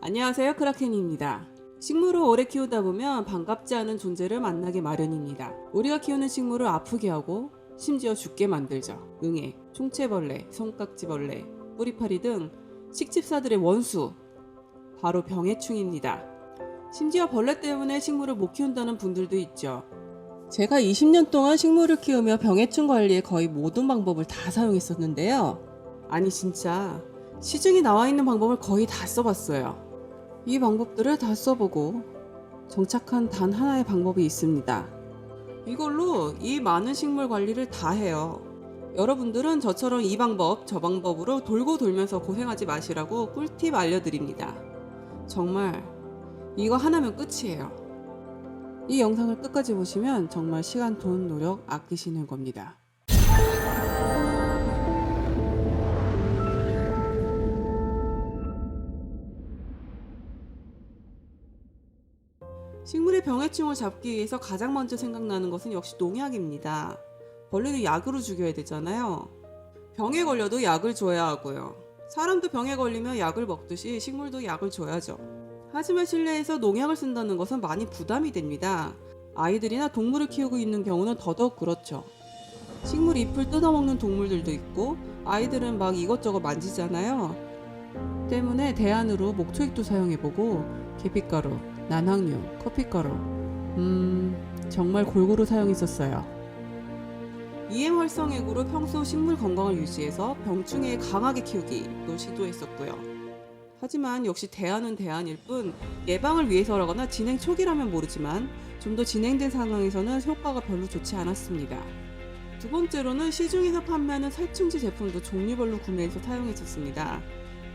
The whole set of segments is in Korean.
안녕하세요, 크라켄입니다. 식물을 오래 키우다 보면 반갑지 않은 존재를 만나게 마련입니다. 우리가 키우는 식물을 아프게 하고 심지어 죽게 만들죠. 응애, 총채벌레, 손깍지벌레, 뿌리파리 등 식집사들의 원수, 바로 병해충입니다. 심지어 벌레 때문에 식물을 못 키운다는 분들도 있죠. 제가 20년 동안 식물을 키우며 병해충 관리에 거의 모든 방법을 다 사용했었는데요. 아니 진짜 시중에 나와 있는 방법을 거의 다 써봤어요. 이 방법들을 다 써보고 정착한 단 하나의 방법이 있습니다. 이걸로 이 많은 식물 관리를 다 해요. 여러분들은 저처럼 이 방법 저 방법으로 돌고 돌면서 고생하지 마시라고 꿀팁 알려드립니다. 정말 이거 하나면 끝이에요. 이 영상을 끝까지 보시면 정말 시간, 돈, 노력 아끼시는 겁니다. 식물의 병해충을 잡기 위해서 가장 먼저 생각나는 것은 역시 농약입니다. 벌레는 약으로 죽여야 되잖아요. 병에 걸려도 약을 줘야 하고요. 사람도 병에 걸리면 약을 먹듯이 식물도 약을 줘야죠. 하지만 실내에서 농약을 쓴다는 것은 많이 부담이 됩니다. 아이들이나 동물을 키우고 있는 경우는 더더욱 그렇죠. 식물 잎을 뜯어먹는 동물들도 있고 아이들은 막 이것저것 만지잖아요. 때문에 대안으로 목초액도 사용해보고 계피가루, 난황류, 커피가루 정말 골고루 사용했었어요. EM 활성액으로 평소 식물 건강을 유지해서 병충해 강하게 키우기도 시도했었고요. 하지만 역시 대안은 대안일 뿐 예방을 위해서라거나 진행 초기라면 모르지만 좀 더 진행된 상황에서는 효과가 별로 좋지 않았습니다. 두 번째로는 시중에서 판매하는 살충제 제품도 종류별로 구매해서 사용했었습니다.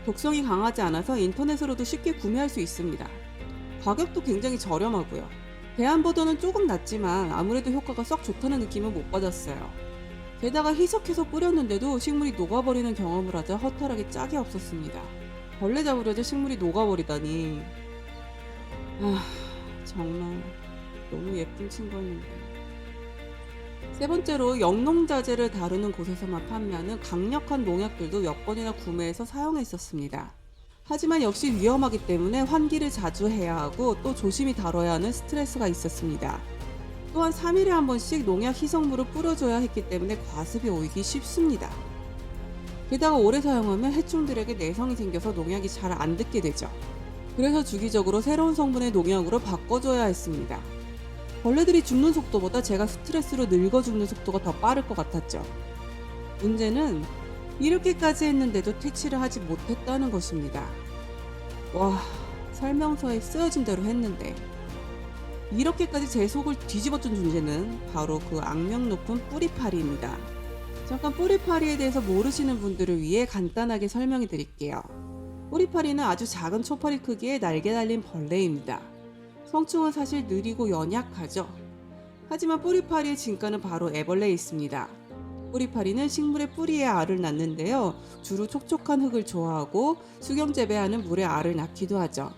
독성이 강하지 않아서 인터넷으로도 쉽게 구매할 수 있습니다. 가격도 굉장히 저렴하고요. 대안보다는 조금 낫지만 아무래도 효과가 썩 좋다는 느낌은 못 받았어요. 게다가 희석해서 뿌렸는데도 식물이 녹아버리는 경험을 하자 허탈하게 짝이 없었습니다. 벌레 잡으려자 식물이 녹아버리다니 정말 너무 예쁜 친구였는데. 세 번째로 영농자재를 다루는 곳에서만 판매하는 강력한 농약들도 몇 번이나 구매해서 사용했었습니다. 하지만 역시 위험하기 때문에 환기를 자주 해야 하고 또 조심히 다뤄야 하는 스트레스가 있었습니다. 또한 3일에 한 번씩 농약 희석물을 뿌려줘야 했기 때문에 과습이 오기 쉽습니다. 게다가 오래 사용하면 해충들에게 내성이 생겨서 농약이 잘 안 듣게 되죠. 그래서 주기적으로 새로운 성분의 농약으로 바꿔줘야 했습니다. 벌레들이 죽는 속도보다 제가 스트레스로 늙어 죽는 속도가 더 빠를 것 같았죠. 문제는 이렇게까지 했는데도 퇴치를 하지 못했다는 것입니다. 와, 설명서에 쓰여진 대로 했는데 이렇게까지 제 속을 뒤집어준 존재는 바로 그 악명 높은 뿌리파리입니다. 잠깐 뿌리파리에 대해서 모르시는 분들을 위해 간단하게 설명해 드릴게요. 뿌리파리는 아주 작은 초파리 크기의 날개 달린 벌레입니다. 성충은 사실 느리고 연약하죠. 하지만 뿌리파리의 진가는 바로 애벌레에 있습니다. 뿌리파리는 식물의 뿌리에 알을 낳는데요. 주로 촉촉한 흙을 좋아하고 수경 재배하는 물에 알을 낳기도 하죠.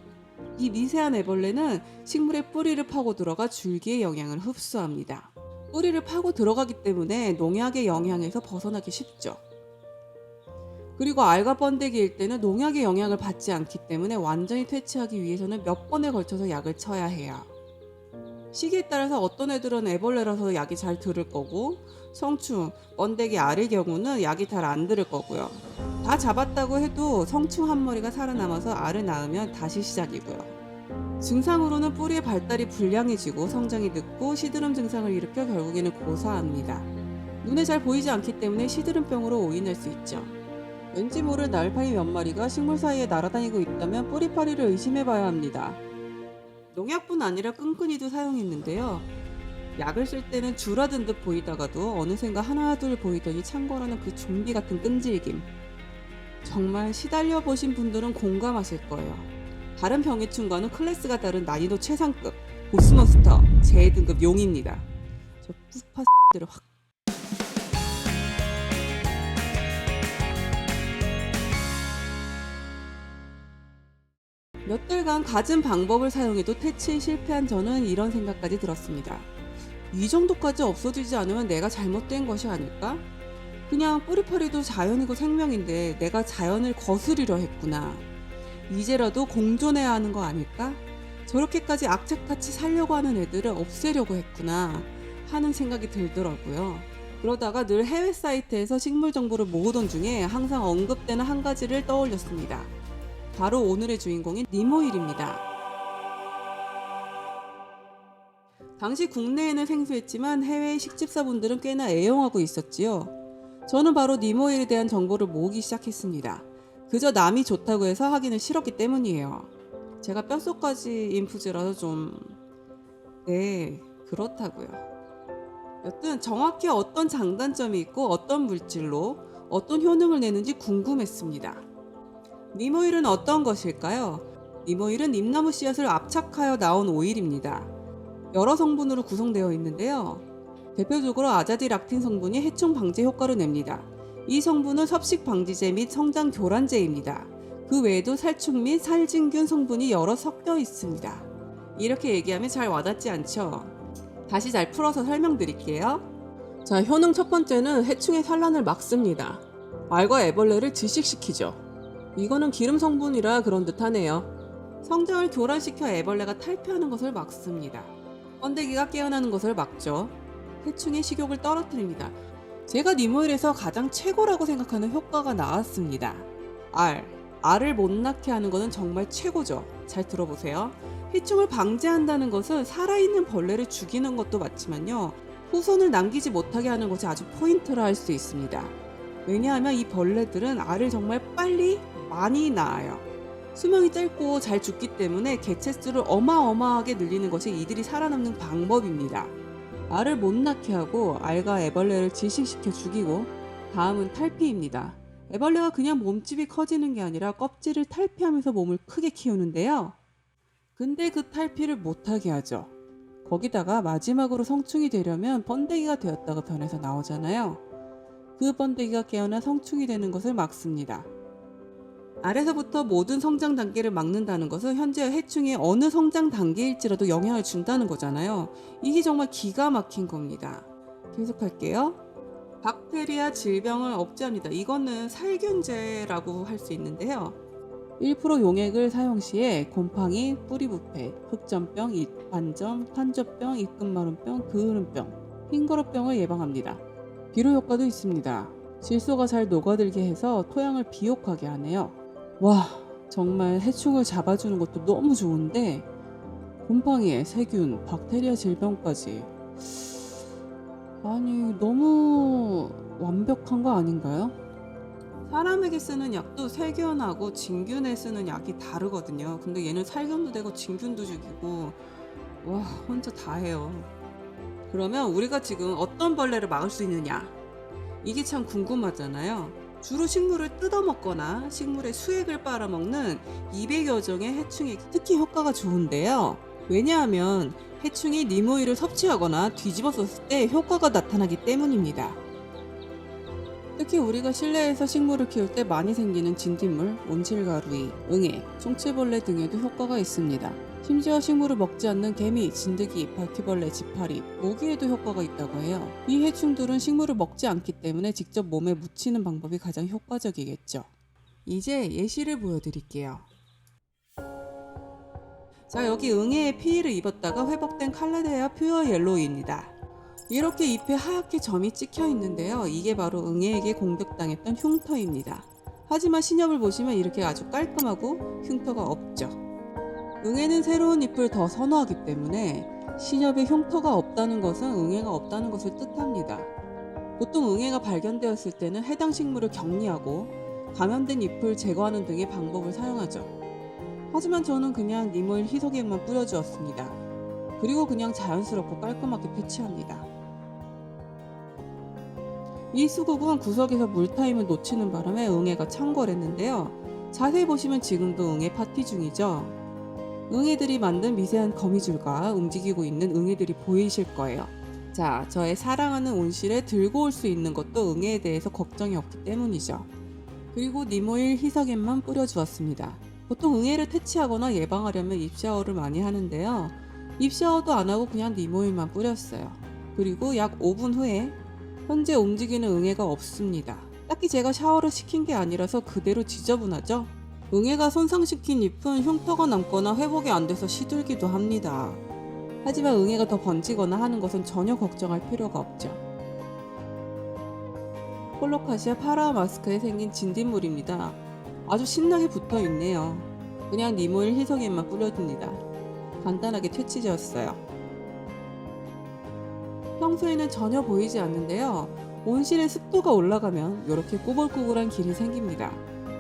이 미세한 애벌레는 식물의 뿌리를 파고 들어가 줄기의 영양을 흡수합니다. 뿌리를 파고 들어가기 때문에 농약의 영향에서 벗어나기 쉽죠. 그리고 알과 번데기일 때는 농약의 영향을 받지 않기 때문에 완전히 퇴치하기 위해서는 몇 번에 걸쳐서 약을 쳐야 해요. 시기에 따라서 어떤 애들은 애벌레라서 약이 잘 들을 거고 성충, 번데기, 알의 경우는 약이 잘 안 들을 거고요. 다 잡았다고 해도 성충 한 마리가 살아남아서 알을 낳으면 다시 시작이고요. 증상으로는 뿌리의 발달이 불량해지고 성장이 늦고 시드름 증상을 일으켜 결국에는 고사합니다. 눈에 잘 보이지 않기 때문에 시드름병으로 오인할 수 있죠. 왠지 모를 날파리 몇 마리가 식물 사이에 날아다니고 있다면 뿌리파리를 의심해봐야 합니다. 농약뿐 아니라 끈끈이도 사용했는데요. 약을 쓸 때는 줄어든 듯 보이다가도 어느샌가 하나둘 보이더니 창궐하는 그 좀비 같은 끈질김. 정말 시달려 보신 분들은 공감하실 거예요. 다른 병해충과는 클래스가 다른 난이도 최상급 보스몬스터 제2등급 용입니다. 저 뿌파들을 확. 몇 달간 갖은 방법을 사용해도 퇴치에 실패한 저는 이런 생각까지 들었습니다. 이 정도까지 없어지지 않으면 내가 잘못된 것이 아닐까? 그냥 뿌리파리도 자연이고 생명인데 내가 자연을 거스르려 했구나. 이제라도 공존해야 하는 거 아닐까? 저렇게까지 악착같이 살려고 하는 애들을 없애려고 했구나 하는 생각이 들더라고요. 그러다가 늘 해외 사이트에서 식물 정보를 모으던 중에 항상 언급되는 한 가지를 떠올렸습니다. 바로 오늘의 주인공인 니모일입니다. 당시 국내에는 생소했지만 해외의 식집사분들은 꽤나 애용하고 있었지요. 저는 바로 니모일에 대한 정보를 모으기 시작했습니다. 그저 남이 좋다고 해서 하기는 싫었기 때문이에요. 제가 뼛속까지 인푸즈라서 좀... 네, 그렇다고요. 여튼 정확히 어떤 장단점이 있고 어떤 물질로 어떤 효능을 내는지 궁금했습니다. 니모일은 어떤 것일까요? 니모일은 잎나무 씨앗을 압착하여 나온 오일입니다. 여러 성분으로 구성되어 있는데요. 대표적으로 아자디락틴 성분이 해충 방제 효과를 냅니다. 이 성분은 섭식 방지제 및 성장 교란제입니다. 그 외에도 살충 및 살진균 성분이 여러 섞여 있습니다. 이렇게 얘기하면 잘 와닿지 않죠? 다시 잘 풀어서 설명드릴게요. 자, 효능 첫 번째는 해충의 산란을 막습니다. 알과 애벌레를 질식시키죠. 이거는 기름 성분이라 그런 듯 하네요. 성장을 교란시켜 애벌레가 탈피하는 것을 막습니다. 번데기가 깨어나는 것을 막죠. 해충의 식욕을 떨어뜨립니다. 제가 니모일에서 가장 최고라고 생각하는 효과가 나왔습니다. 알을 못 낳게 하는 것은 정말 최고죠. 잘 들어보세요. 해충을 방제한다는 것은 살아있는 벌레를 죽이는 것도 맞지만요, 후손을 남기지 못하게 하는 것이 아주 포인트라 할 수 있습니다. 왜냐하면 이 벌레들은 알을 정말 빨리 많이 낳아요. 수명이 짧고 잘 죽기 때문에 개체수를 어마어마하게 늘리는 것이 이들이 살아남는 방법입니다. 알을 못 낳게 하고 알과 애벌레를 질식시켜 죽이고, 다음은 탈피입니다. 애벌레가 그냥 몸집이 커지는 게 아니라 껍질을 탈피하면서 몸을 크게 키우는데요. 근데 그 탈피를 못하게 하죠. 거기다가 마지막으로 성충이 되려면 번데기가 되었다가 변해서 나오잖아요. 그 번데기가 깨어나 성충이 되는 것을 막습니다. 알에서부터 모든 성장 단계를 막는다는 것은 현재 해충이 어느 성장 단계일지라도 영향을 준다는 거잖아요. 이게 정말 기가 막힌 겁니다. 계속할게요. 박테리아 질병을 억제합니다. 이거는 살균제라고 할 수 있는데요. 1% 용액을 사용 시에 곰팡이, 뿌리부패, 흑점병, 잎반점, 탄저병, 입끝마름병, 그으름병, 흰거럽병을 예방합니다. 비료 효과도 있습니다. 질소가 잘 녹아들게 해서 토양을 비옥하게 하네요. 와, 정말 해충을 잡아주는 것도 너무 좋은데 곰팡이에 세균, 박테리아 질병까지, 아니 너무 완벽한 거 아닌가요? 사람에게 쓰는 약도 세균하고 진균에 쓰는 약이 다르거든요. 근데 얘는 살균도 되고 진균도 죽이고, 와, 혼자 다 해요. 그러면 우리가 지금 어떤 벌레를 막을 수 있느냐? 이게 참 궁금하잖아요. 주로 식물을 뜯어먹거나 식물의 수액을 빨아먹는 200여 종의 해충이 특히 효과가 좋은데요. 왜냐하면 해충이 니모일을 섭취하거나 뒤집어 썼을 때 효과가 나타나기 때문입니다. 특히 우리가 실내에서 식물을 키울 때 많이 생기는 진딧물, 온실가루이, 응애, 총치벌레 등에도 효과가 있습니다. 심지어 식물을 먹지 않는 개미, 진드기, 바퀴벌레, 지파리, 모기에도 효과가 있다고 해요. 이 해충들은 식물을 먹지 않기 때문에 직접 몸에 묻히는 방법이 가장 효과적이겠죠. 이제 예시를 보여드릴게요. 자, 여기 응애의 피해를 입었다가 회복된 칼라데아 퓨어 옐로우입니다. 이렇게 잎에 하얗게 점이 찍혀 있는데요. 이게 바로 응애에게 공격당했던 흉터입니다. 하지만 신엽을 보시면 이렇게 아주 깔끔하고 흉터가 없죠. 응애는 새로운 잎을 더 선호하기 때문에 신엽에 흉터가 없다는 것은 응애가 없다는 것을 뜻합니다. 보통 응애가 발견되었을 때는 해당 식물을 격리하고 감염된 잎을 제거하는 등의 방법을 사용하죠. 하지만 저는 그냥 니모일 희석액만 뿌려주었습니다. 그리고 그냥 자연스럽고 깔끔하게 배치합니다. 이 수국은 구석에서 물타임을 놓치는 바람에 응애가 창궐했는데요. 자세히 보시면 지금도 응애 파티 중이죠. 응애들이 만든 미세한 거미줄과 움직이고 있는 응애들이 보이실 거예요. 자, 저의 사랑하는 온실에 들고 올 수 있는 것도 응애에 대해서 걱정이 없기 때문이죠. 그리고 니모일 희석액만 뿌려주었습니다. 보통 응애를 퇴치하거나 예방하려면 잎샤워를 많이 하는데요. 잎샤워도 안 하고 그냥 니모일만 뿌렸어요. 그리고 약 5분 후에 현재 움직이는 응애가 없습니다. 딱히 제가 샤워를 시킨 게 아니라서 그대로 지저분하죠? 응애가 손상시킨 잎은 흉터가 남거나 회복이 안 돼서 시들기도 합니다. 하지만 응애가 더 번지거나 하는 것은 전혀 걱정할 필요가 없죠. 콜로카시아 파라 마스크에 생긴 진딧물입니다. 아주 신나게 붙어 있네요. 그냥 니모일 희석액만 뿌려줍니다. 간단하게 퇴치제였어요. 평소에는 전혀 보이지 않는데요. 온실의 습도가 올라가면 이렇게 꾸불꾸불한 길이 생깁니다.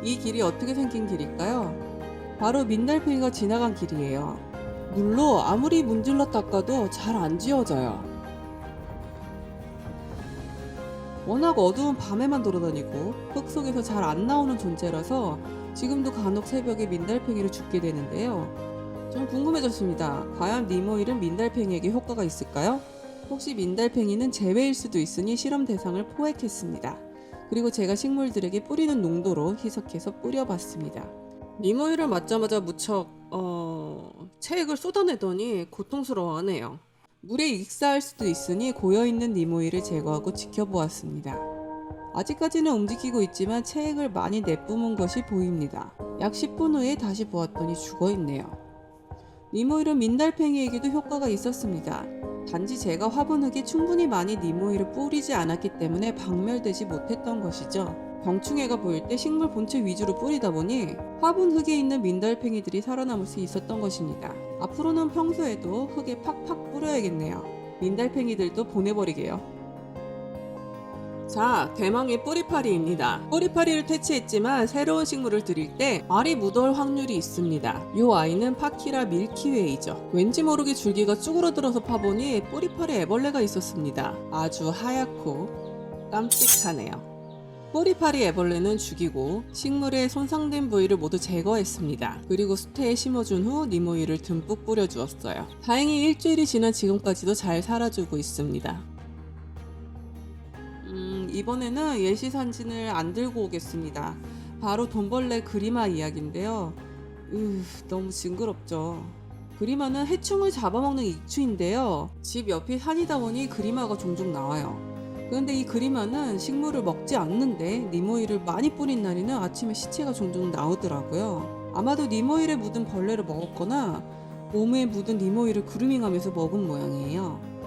이 길이 어떻게 생긴 길일까요? 바로 민달팽이가 지나간 길이에요. 물로 아무리 문질러 닦아도 잘 안 지워져요. 워낙 어두운 밤에만 돌아다니고 흙 속에서 잘 안 나오는 존재라서 지금도 간혹 새벽에 민달팽이를 죽게 되는데요. 좀 궁금해졌습니다. 과연 니모일은 민달팽이에게 효과가 있을까요? 혹시 민달팽이는 재배일 수도 있으니 실험 대상을 포획했습니다. 그리고 제가 식물들에게 뿌리는 농도로 희석해서 뿌려봤습니다. 니모일을 맞자마자 무척 체액을 쏟아내더니 고통스러워하네요. 물에 익사할 수도 있으니 고여있는 니모일을 제거하고 지켜보았습니다. 아직까지는 움직이고 있지만 체액을 많이 내뿜은 것이 보입니다. 약 10분 후에 다시 보았더니 죽어있네요. 니모일은 민달팽이에게도 효과가 있었습니다. 단지 제가 화분흙에 충분히 많이 니모일을 뿌리지 않았기 때문에 박멸되지 못했던 것이죠. 병충해가 보일 때 식물 본체 위주로 뿌리다 보니 화분흙에 있는 민달팽이들이 살아남을 수 있었던 것입니다. 앞으로는 평소에도 흙에 팍팍 뿌려야겠네요. 민달팽이들도 보내버리게요. 자, 대망의 뿌리파리입니다. 뿌리파리를 퇴치했지만 새로운 식물을 들일 때 알이 묻어올 확률이 있습니다. 이 아이는 파키라 밀키웨이죠. 왠지 모르게 줄기가 쭈그러들어서 파보니 뿌리파리 애벌레가 있었습니다. 아주 하얗고 깜찍하네요. 뿌리파리 애벌레는 죽이고 식물의 손상된 부위를 모두 제거했습니다. 그리고 수태에 심어준 후 니모일을 듬뿍 뿌려주었어요. 다행히 일주일이 지난 지금까지도 잘 살아주고 있습니다. 이번에는 예시 사진을 안 들고 오겠습니다. 바로 돈벌레 그리마 이야기인데요. 너무 징그럽죠. 그리마는 해충을 잡아먹는 익추인데요. 집 옆이 산이다 보니 그리마가 종종 나와요. 그런데 이 그리마는 식물을 먹지 않는데 니모일을 많이 뿌린 날에는 아침에 시체가 종종 나오더라고요. 아마도 니모일에 묻은 벌레를 먹었거나 몸에 묻은 니모일을 그루밍하면서 먹은 모양이에요.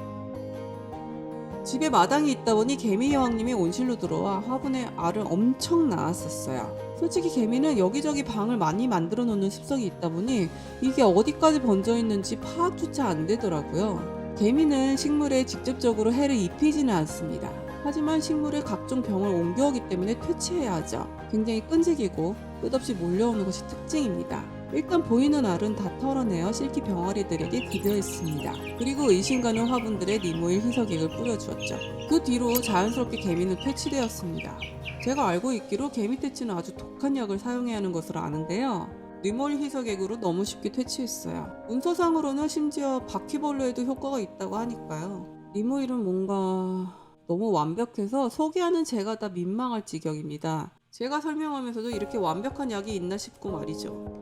집에 마당이 있다 보니 개미 여왕님이 온실로 들어와 화분에 알을 엄청 낳았었어요. 솔직히 개미는 여기저기 방을 많이 만들어 놓는 습성이 있다 보니 이게 어디까지 번져 있는지 파악조차 안 되더라고요. 개미는 식물에 직접적으로 해를 입히지는 않습니다. 하지만 식물에 각종 병을 옮겨오기 때문에 퇴치해야 하죠. 굉장히 끈질기고 끝없이 몰려오는 것이 특징입니다. 일단 보이는 알은 다 털어내어 실키 병아리들에게 급여했습니다. 그리고 의심가는 화분들에 니모일 희석액을 뿌려주었죠. 그 뒤로 자연스럽게 개미는 퇴치되었습니다. 제가 알고 있기로 개미 퇴치는 아주 독한 약을 사용해야 하는 것으로 아는데요. 니모일 희석액으로 너무 쉽게 퇴치했어요. 문서상으로는 심지어 바퀴벌레에도 효과가 있다고 하니까요. 니모일은 뭔가 너무 완벽해서 소개하는 제가 다 민망할 지경입니다. 제가 설명하면서도 이렇게 완벽한 약이 있나 싶고 말이죠.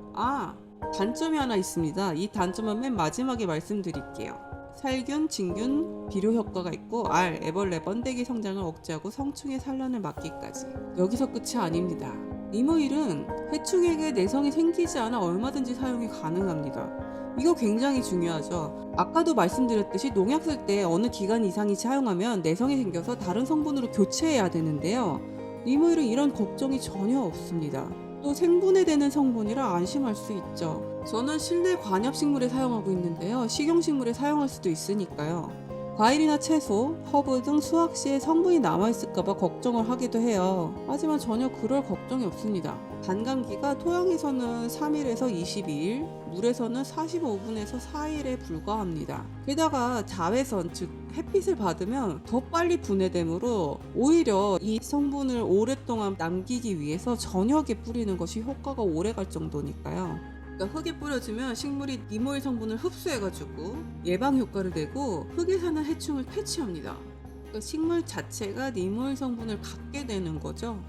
단점이 하나 있습니다. 이 단점은 맨 마지막에 말씀드릴게요. 살균, 진균, 비료 효과가 있고 알, 애벌레, 번데기 성장을 억제하고 성충의 산란을 막기까지. 여기서 끝이 아닙니다. 니모일은 해충에게 내성이 생기지 않아 얼마든지 사용이 가능합니다. 이거 굉장히 중요하죠. 아까도 말씀드렸듯이 농약 쓸 때 어느 기간 이상이 사용하면 내성이 생겨서 다른 성분으로 교체해야 되는데요. 니모일은 이런 걱정이 전혀 없습니다. 또 생분해되는 성분이라 안심할 수 있죠. 저는 실내 관엽식물에 사용하고 있는데요. 식용식물에 사용할 수도 있으니까요. 과일이나 채소, 허브 등 수확시에 성분이 남아있을까봐 걱정을 하기도 해요. 하지만 전혀 그럴 걱정이 없습니다. 반감기가 토양에서는 3일에서 22일, 물에서는 45분에서 4일에 불과합니다. 게다가 자외선, 즉 햇빛을 받으면 더 빨리 분해되므로 오히려 이 성분을 오랫동안 남기기 위해서 저녁에 뿌리는 것이 효과가 오래갈 정도니까요. 그러니까 흙에 뿌려주면 식물이 니모일 성분을 흡수해가지고 예방 효과를 내고 흙에 사는 해충을 퇴치합니다. 그러니까 식물 자체가 니모일 성분을 갖게 되는 거죠.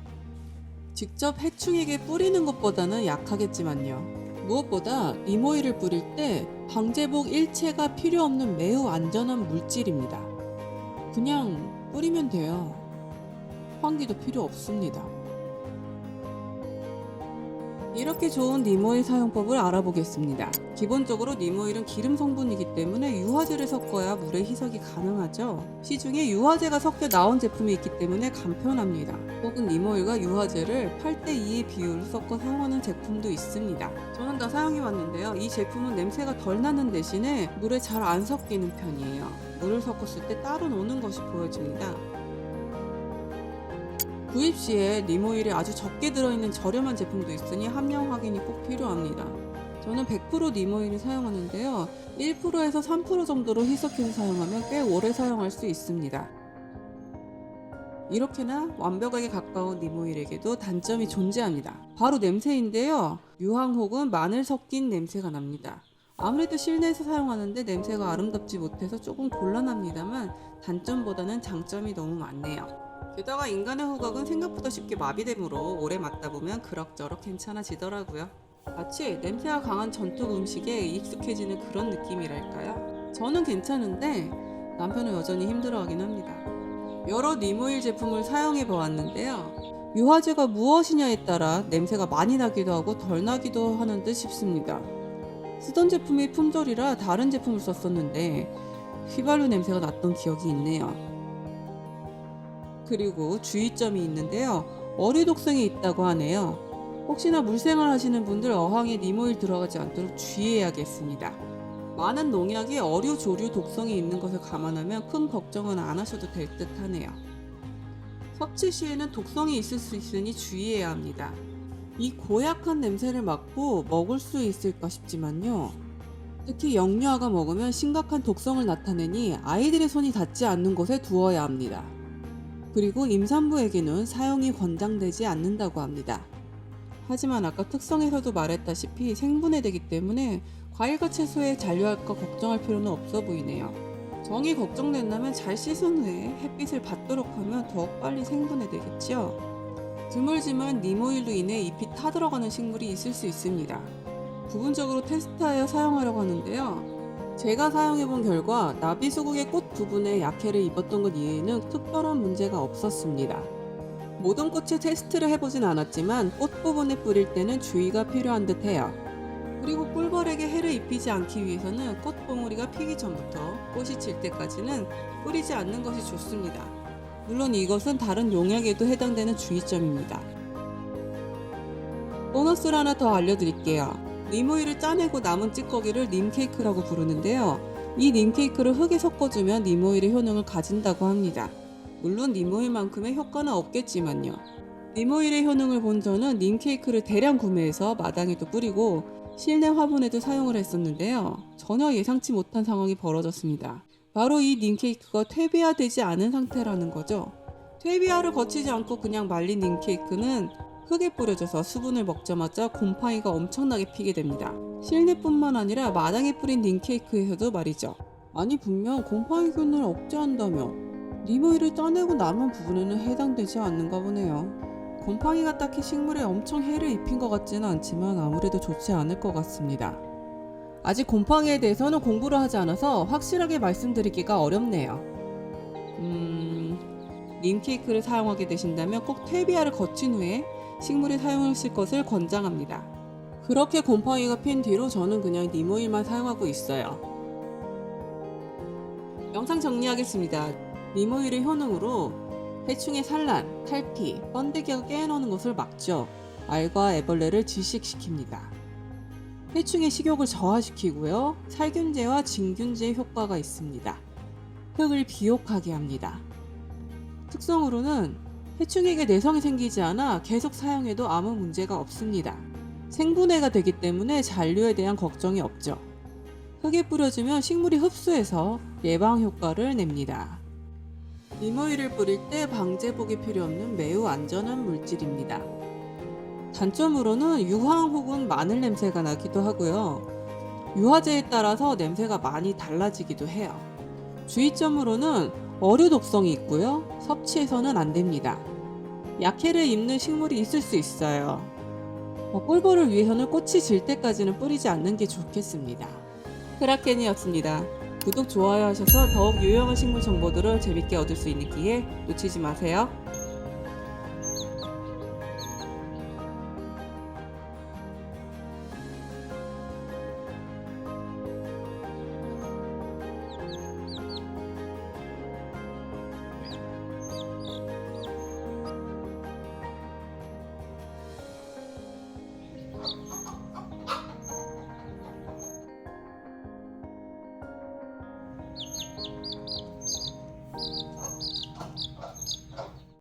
직접 해충에게 뿌리는 것보다는 약하겠지만요. 무엇보다 니모일을 뿌릴 때 방제복 일체가 필요 없는 매우 안전한 물질입니다. 그냥 뿌리면 돼요. 환기도 필요 없습니다. 이렇게 좋은 니모일 사용법을 알아보겠습니다. 기본적으로 니모일은 기름 성분이기 때문에 유화제를 섞어야 물의 희석이 가능하죠. 시중에 유화제가 섞여 나온 제품이 있기 때문에 간편합니다. 혹은 니모일과 유화제를 8:2의 비율로 섞어 사용하는 제품도 있습니다. 저는 다 사용해봤는데요. 이 제품은 냄새가 덜 나는 대신에 물에 잘 안 섞이는 편이에요. 물을 섞었을 때 따로 노는 것이 보여집니다. 구입 시에 니모일이 아주 적게 들어있는 저렴한 제품도 있으니 함량 확인이 꼭 필요합니다. 저는 100% 니모일을 사용하는데요. 1%에서 3% 정도로 희석해서 사용하면 꽤 오래 사용할 수 있습니다. 이렇게나 완벽하게 가까운 니모일에게도 단점이 존재합니다. 바로 냄새인데요. 유황 혹은 마늘 섞인 냄새가 납니다. 아무래도 실내에서 사용하는데 냄새가 아름답지 못해서 조금 곤란합니다만 단점보다는 장점이 너무 많네요. 게다가 인간의 후각은 생각보다 쉽게 마비되므로 오래 맡다 보면 그럭저럭 괜찮아지더라고요. 마치 냄새가 강한 전통 음식에 익숙해지는 그런 느낌이랄까요? 저는 괜찮은데 남편은 여전히 힘들어하긴 합니다. 여러 니모일 제품을 사용해 보았는데요. 유화제가 무엇이냐에 따라 냄새가 많이 나기도 하고 덜 나기도 하는 듯 싶습니다. 쓰던 제품이 품절이라 다른 제품을 썼었는데 휘발유 냄새가 났던 기억이 있네요. 그리고 주의점이 있는데요. 어류 독성이 있다고 하네요. 혹시나 물생활 하시는 분들 어항에 니모일 들어가지 않도록 주의해야겠습니다. 많은 농약에 어류 조류 독성이 있는 것을 감안하면 큰 걱정은 안 하셔도 될 듯 하네요. 섭취 시에는 독성이 있을 수 있으니 주의해야 합니다. 이 고약한 냄새를 맡고 먹을 수 있을까 싶지만요. 특히 영유아가 먹으면 심각한 독성을 나타내니 아이들의 손이 닿지 않는 곳에 두어야 합니다. 그리고 임산부에게는 사용이 권장되지 않는다고 합니다. 하지만 아까 특성에서도 말했다시피 생분해되기 때문에 과일과 채소에 잔류할까 걱정할 필요는 없어 보이네요. 정이 걱정된다면 잘 씻은 후에 햇빛을 받도록 하면 더욱 빨리 생분해되겠죠. 드물지만 니모일로 인해 잎이 타들어가는 식물이 있을 수 있습니다. 부분적으로 테스트하여 사용하려고 하는데요. 제가 사용해본 결과 나비 수국의 꽃 부분에 약해를 입었던 것 이외에는 특별한 문제가 없었습니다. 모든 꽃에 테스트를 해보진 않았지만 꽃 부분에 뿌릴 때는 주의가 필요한 듯 해요. 그리고 꿀벌에게 해를 입히지 않기 위해서는 꽃봉오리가 피기 전부터 꽃이 질 때까지는 뿌리지 않는 것이 좋습니다. 물론 이것은 다른 용약에도 해당되는 주의점입니다. 보너스를 하나 더 알려드릴게요. 니모일을 짜내고 남은 찌꺼기를 님케이크라고 부르는데요. 이 님케이크를 흙에 섞어주면 니모일의 효능을 가진다고 합니다. 물론 니모일만큼의 효과는 없겠지만요. 니모일의 효능을 본 저는 님케이크를 대량 구매해서 마당에도 뿌리고 실내 화분에도 사용을 했었는데요. 전혀 예상치 못한 상황이 벌어졌습니다. 바로 이 님케이크가 퇴비화되지 않은 상태라는 거죠. 퇴비화를 거치지 않고 그냥 말린 님케이크는 흙에 뿌려져서 수분을 먹자마자 곰팡이가 엄청나게 피게 됩니다. 실내뿐만 아니라 마당에 뿌린 님케이크에서도 말이죠. 아니 분명 곰팡이균을 억제한다며 니모일을 짜내고 남은 부분에는 해당되지 않는가 보네요. 곰팡이가 딱히 식물에 엄청 해를 입힌 것 같지는 않지만 아무래도 좋지 않을 것 같습니다. 아직 곰팡이에 대해서는 공부를 하지 않아서 확실하게 말씀드리기가 어렵네요. 님케이크를 사용하게 되신다면 꼭 퇴비화를 거친 후에 식물에 사용하실 것을 권장합니다. 그렇게 곰팡이가 핀 뒤로 저는 그냥 니모일만 사용하고 있어요. 영상 정리하겠습니다. 니모일의 효능으로 해충의 산란, 탈피, 번데기가 깨어나는 것을 막죠. 알과 애벌레를 질식시킵니다. 해충의 식욕을 저하시키고요. 살균제와 진균제 효과가 있습니다. 흙을 비옥하게 합니다. 특성으로는 해충에게 내성이 생기지 않아 계속 사용해도 아무 문제가 없습니다. 생분해가 되기 때문에 잔류에 대한 걱정이 없죠. 흙에 뿌려주면 식물이 흡수해서 예방 효과를 냅니다. 니모일을 뿌릴 때 방제복이 필요 없는 매우 안전한 물질입니다. 단점으로는 유황 혹은 마늘 냄새가 나기도 하고요. 유화제에 따라서 냄새가 많이 달라지기도 해요. 주의점으로는 어류 독성이 있고요. 섭취해서는 안 됩니다. 약해를 입는 식물이 있을 수 있어요. 꿀벌을 위해서는 꽃이 질 때까지는 뿌리지 않는 게 좋겠습니다. 크라켄이었습니다. 구독, 좋아요 하셔서 더욱 유용한 식물 정보들을 재밌게 얻을 수 있는 기회 놓치지 마세요.